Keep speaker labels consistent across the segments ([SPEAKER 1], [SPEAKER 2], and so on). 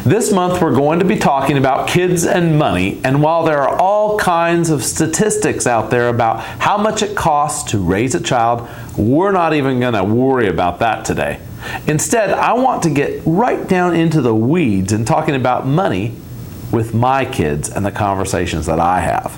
[SPEAKER 1] This month we're going to be talking about kids and money, and while there are all kinds of statistics out there about how much it costs to raise a child, we're not even going to worry about that today. Instead, I want to get right down into the weeds and talking about money with my kids and the conversations that I have.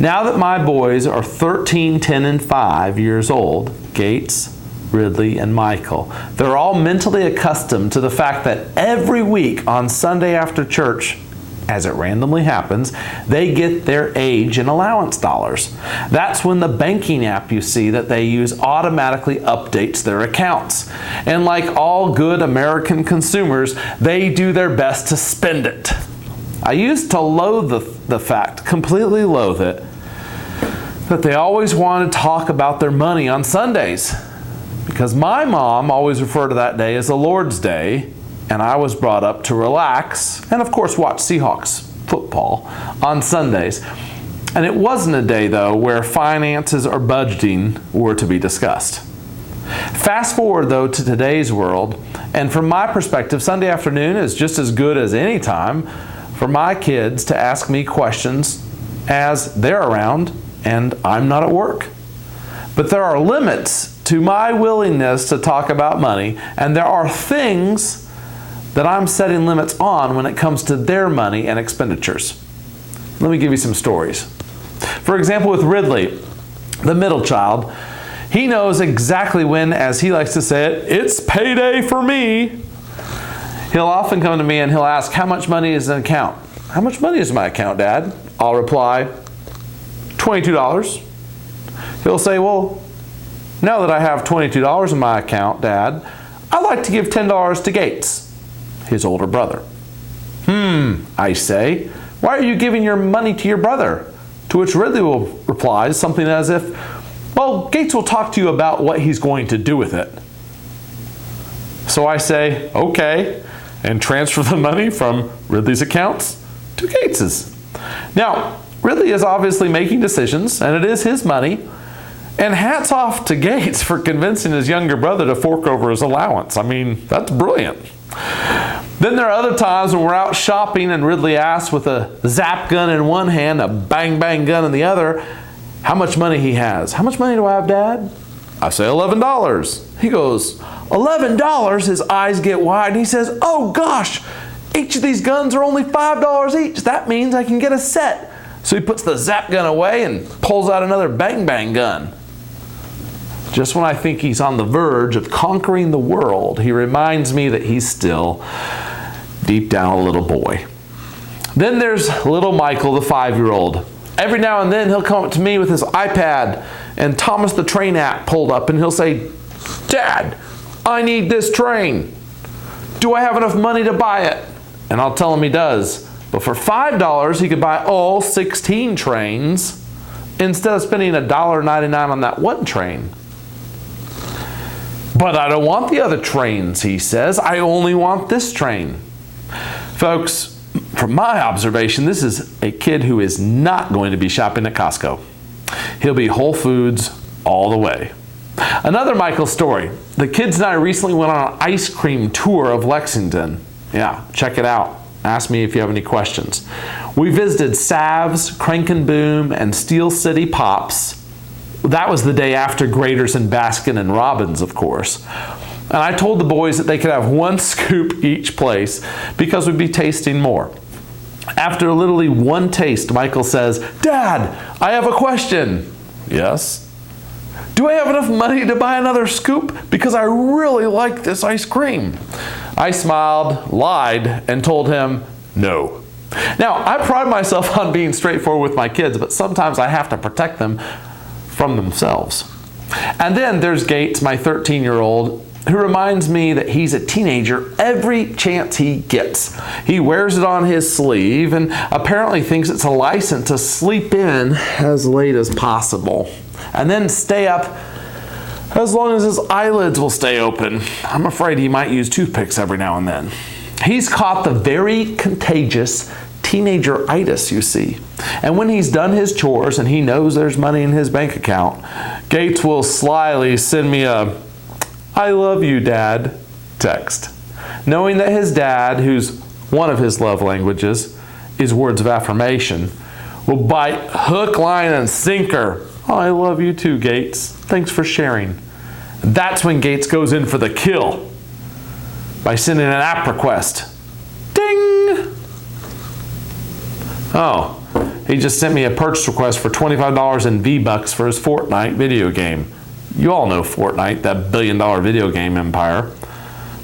[SPEAKER 1] Now that my boys are 13, 10, and 5 years old, Gates, Ridley, and Michael, they're all mentally accustomed to the fact that every week on Sunday after church, as it randomly happens, they get their age and allowance dollars. That's when the banking app you see that they use automatically updates their accounts. And like all good American consumers, they do their best to spend it. I used to loathe the fact, completely loathe it, that they always want to talk about their money on Sundays. Because my mom always referred to that day as the Lord's Day, and I was brought up to relax and, of course, watch Seahawks football on Sundays. And it wasn't a day, though, where finances or budgeting were to be discussed. Fast forward, though, to today's world, and from my perspective, Sunday afternoon is just as good as any time for my kids to ask me questions as they're around and I'm not at work. But there are limits to my willingness to talk about money, and there are things that I'm setting limits on when it comes to their money and expenditures. Let me give you some stories. For example, with Ridley, the middle child, he knows exactly when, as he likes to say it, it's payday for me. He'll often come to me and he'll ask, how much money is in an account? How much money is in my account, Dad? I'll reply, $22. He'll say, well, now that I have $22 in my account, Dad, I'd like to give $10 to Gates, his older brother. I say, why are you giving your money to your brother? To which Ridley will reply something as if, well, Gates will talk to you about what he's going to do with it. So I say, okay, and transfer the money from Ridley's accounts to Gates's. Now, Ridley is obviously making decisions, and it is his money. And hats off to Gates for convincing his younger brother to fork over his allowance. I mean, that's brilliant. Then there are other times when we're out shopping and Ridley asks with a zap gun in one hand, a bang bang gun in the other, how much money he has. How much money do I have, Dad? I say $11. He goes, $11? His eyes get wide and he says, oh gosh, each of these guns are only $5 each. That means I can get a set. So he puts the zap gun away and pulls out another bang bang gun. Just when I think he's on the verge of conquering the world, he reminds me that he's still deep down a little boy. Then there's little Michael, the 5-year-old. Every now and then he'll come up to me with his iPad and Thomas the Train app pulled up and he'll say, Dad, I need this train. Do I have enough money to buy it? And I'll tell him he does. But for $5, he could buy all 16 trains instead of spending $1.99 on that one train. But I don't want the other trains, he says. I only want this train. Folks, from my observation, this is a kid who is not going to be shopping at Costco. He'll be Whole Foods all the way. Another Michael story. The kids and I recently went on an ice cream tour of Lexington. Yeah, check it out. Ask me if you have any questions. We visited Sav's, Crank and Boom, and Steel City Pops. That was the day after Graders and Baskin and Robbins, of course. And I told the boys that they could have one scoop each place because we'd be tasting more. After literally one taste, Michael says, Dad, I have a question. Yes? Do I have enough money to buy another scoop? Because I really like this ice cream. I smiled, lied, and told him no. Now, I pride myself on being straightforward with my kids, but sometimes I have to protect them from themselves. And then there's Gates, my 13-year-old, who reminds me that he's a teenager every chance he gets. He wears it on his sleeve and apparently thinks it's a license to sleep in as late as possible and then stay up as long as his eyelids will stay open. I'm afraid he might use toothpicks every now and then. He's caught the very contagious teenager-itis, you see. And when he's done his chores and he knows there's money in his bank account, Gates will slyly send me a "I love you, Dad" text, knowing that his dad, who's one of his love languages is words of affirmation, will bite hook, line, and sinker. Oh, I love you too, Gates. Thanks for sharing. That's when Gates goes in for the kill by sending an app request. Ding! Oh, he just sent me a purchase request for $25 in V-Bucks for his Fortnite video game. You all know Fortnite, that billion-dollar video game empire.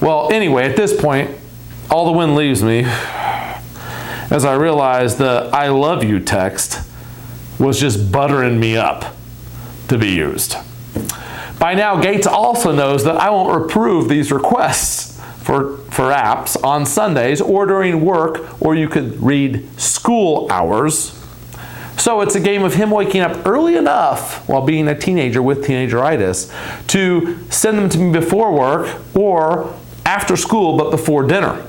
[SPEAKER 1] Well, anyway, at this point, all the wind leaves me as I realized the I love you text was just buttering me up to be used. By now, Gates also knows that I won't approve these requests for apps on Sundays or during work, or you could read school hours. So it's a game of him waking up early enough while being a teenager with teenageritis to send them to me before work or after school but before dinner.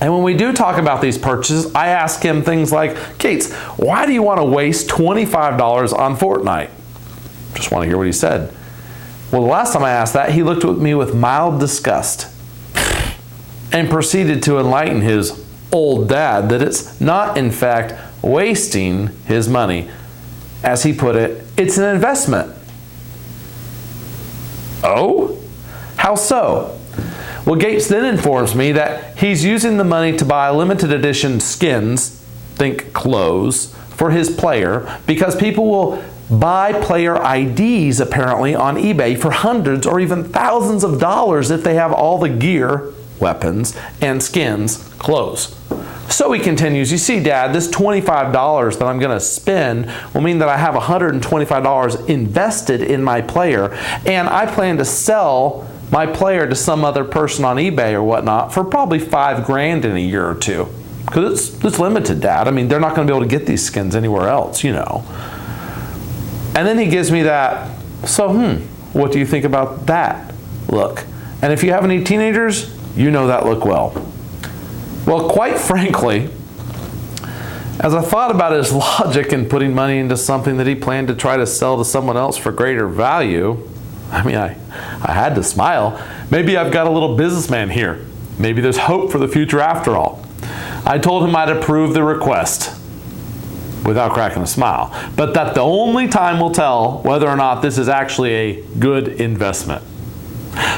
[SPEAKER 1] And when we do talk about these purchases, I ask him things like, Gates, why do you want to waste $25 on Fortnite? Just want to hear what he said. Well, the last time I asked that, he looked at me with mild disgust and proceeded to enlighten his old dad that it's not, in fact, wasting his money. As he put it, it's an investment. Oh? How so? Well, Gates then informs me that he's using the money to buy limited edition skins, think clothes, for his player because people will buy player IDs apparently on eBay for hundreds or even thousands of dollars if they have all the gear, weapons, and skins, clothes. So he continues, you see, Dad, this $25 that I'm going to spend will mean that I have $125 invested in my player, and I plan to sell my player to some other person on eBay or whatnot for probably $5,000 in a year or two. Because it's limited, Dad. I mean, they're not going to be able to get these skins anywhere else, you know. And then he gives me that, so, what do you think about that look? And if you have any teenagers, you know that look well. Well, quite frankly, as I thought about his logic in putting money into something that he planned to try to sell to someone else for greater value, I mean, I had to smile. Maybe I've got a little businessman here. Maybe there's hope for the future after all. I told him I'd approve the request without cracking a smile, but that the only time will tell whether or not this is actually a good investment.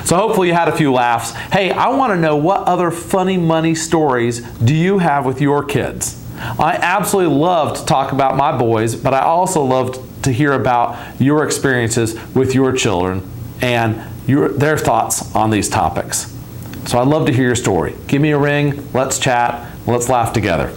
[SPEAKER 1] So hopefully you had a few laughs. Hey, I want to know what other funny money stories do you have with your kids? I absolutely love to talk about my boys, but I also love to hear about your experiences with your children and their thoughts on these topics. So I'd love to hear your story. Give me a ring, let's chat, let's laugh together.